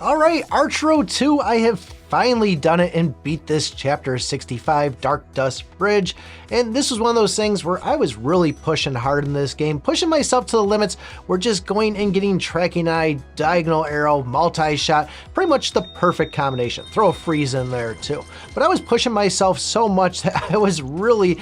Alright, Archero 2, I have finally done it and beat this chapter 65 Dark Dust Bridge, and this was one of those things where I was really pushing hard in this game, pushing myself to the limits. We're just going and getting tracking eye, diagonal arrow, multi-shot, pretty much the perfect combination. Throw a freeze in there too. But I was pushing myself so much that I was really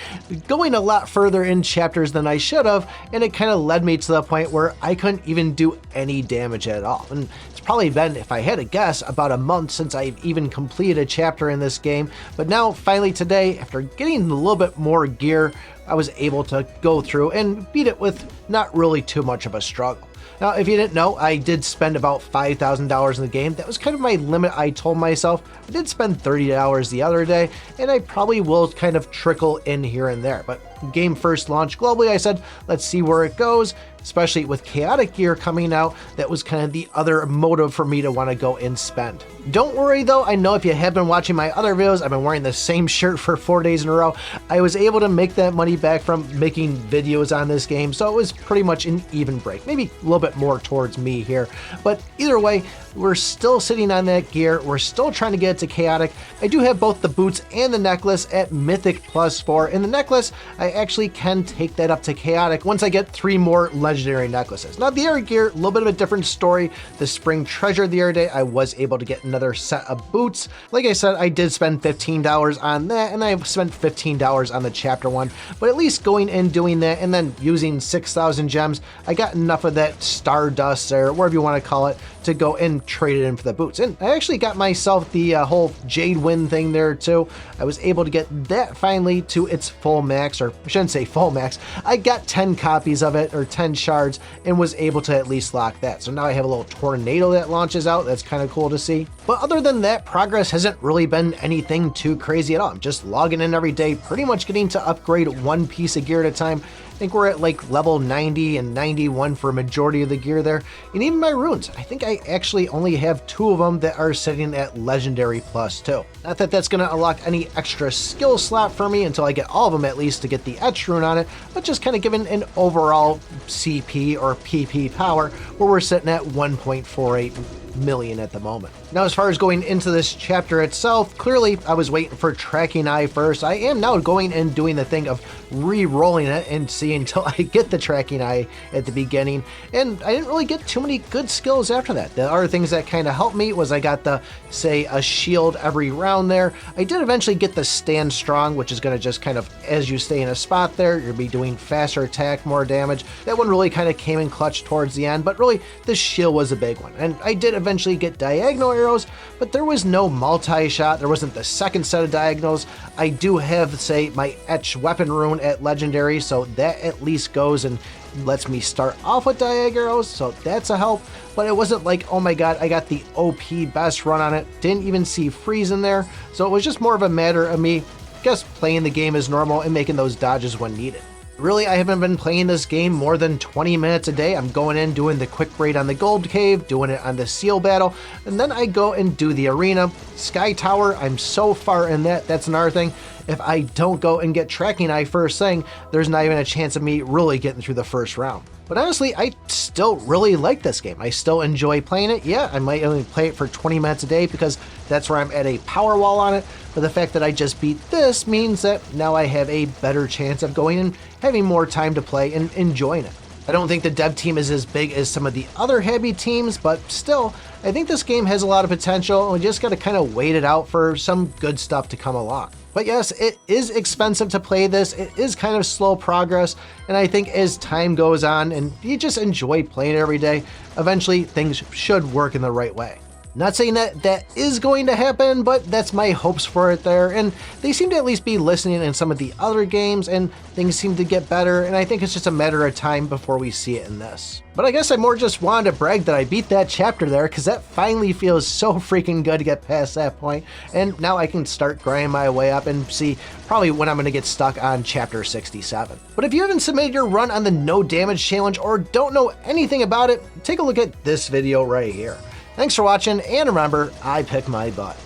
going a lot further in chapters than I should have, and it kind of led me to the point where I couldn't even do any damage at all. And it's probably been, if I had to guess, about a month since I've even completed a chapter in this game, but now finally today, after getting a little bit more gear, I was able to go through and beat it with not really too much of a struggle. Now, if you didn't know, I did spend about $5,000 in the game. That was kind of my limit. I told myself I did spend $30 the other day, and I probably will kind of trickle in here and there. But game first launched globally, I said, let's see where it goes, especially with chaotic gear coming out. That was kind of the other motive for me to want to go and spend. Don't worry though, I know if you have been watching my other videos, I've been wearing the same shirt for 4 days in a row. I was able to make that money back from making videos on this game, so it was pretty much an even break. Maybe a little bit more towards me here, but either way, we're still sitting on that gear. We're still trying to get it to chaotic. I do have both the boots and the necklace at Mythic +4. In the necklace, I actually can take that up to chaotic once I get 3 more legendary necklaces. Now the other gear, a little bit of a different story. The spring treasure the other day, I was able to get another set of boots. Like I said, I did spend $15 on that, and I spent $15 on the chapter 1, but at least going and doing that and then using 6,000 gems, I got enough of that stardust or whatever you want to call it to go and trade it in for the boots. And I actually got myself the whole Jade Wind thing there too. I was able to get that finally to its full max, or I shouldn't say full max. I got 10 copies of it, or 10 shards, and was able to at least lock that. So now I have a little tornado that launches out. That's kind of cool to see. But other than that, progress hasn't really been anything too crazy at all. I'm just logging in every day, pretty much getting to upgrade one piece of gear at a time. I think we're at like level 90 and 91 for a majority of the gear there. And even my runes, I think I actually only have 2 of them that are sitting at legendary +2. Not that that's going to unlock any extra skill slot for me until I get all of them at least to get the etch rune on it, but just kind of giving an overall CP or PP power where we're sitting at 1.48 million at the moment. Now, as far as going into this chapter itself, clearly I was waiting for tracking eye first. I am now going and doing the thing of re-rolling it and seeing until I get the tracking eye at the beginning, and I didn't really get too many good skills after that. The other things that kind of helped me was I got the, say, a shield every round there. I did eventually get the stand strong, which is going to just kind of, as you stay in a spot there, you'll be doing faster attack, more damage. That one really kind of came in clutch towards the end, but really the shield was a big one. And I did eventually get diagonal arrows, but there was no multi-shot. There wasn't the second set of diagonals. I do have, say, my etch weapon rune at legendary, so that at least goes and lets me start off with diagonal arrows, so that's a help. But it wasn't like, oh my god, I got the OP best run on it. Didn't even see freeze in there, so it was just more of a matter of me just playing the game as normal and making those dodges when needed. Really, I haven't been playing this game more than 20 minutes a day. I'm going in, doing the quick raid on the gold cave, doing it on the seal battle, and then I go and do the arena. Sky Tower, I'm so far in that, that's another thing. If I don't go and get tracking eye first thing, there's not even a chance of me really getting through the first round. But honestly, I still really like this game. I still enjoy playing it. Yeah, I might only play it for 20 minutes a day because that's where I'm at a power wall on it. But the fact that I just beat this means that now I have a better chance of going and having more time to play and enjoying it. I don't think the dev team is as big as some of the other Habby teams, but still, I think this game has a lot of potential, and we just got to kind of wait it out for some good stuff to come along. But yes, it is expensive to play this. It is kind of slow progress, and I think as time goes on and you just enjoy playing it every day, eventually things should work in the right way. Not saying that that is going to happen, but that's my hopes for it there, and they seem to at least be listening in some of the other games, and things seem to get better, and I think it's just a matter of time before we see it in this. But I guess I more just wanted to brag that I beat that chapter there, because that finally feels so freaking good to get past that point, and now I can start grinding my way up and see probably when I'm going to get stuck on chapter 67. But if you haven't submitted your run on the no damage challenge or don't know anything about it, take a look at this video right here. Thanks for watching, and remember, I pick my butt.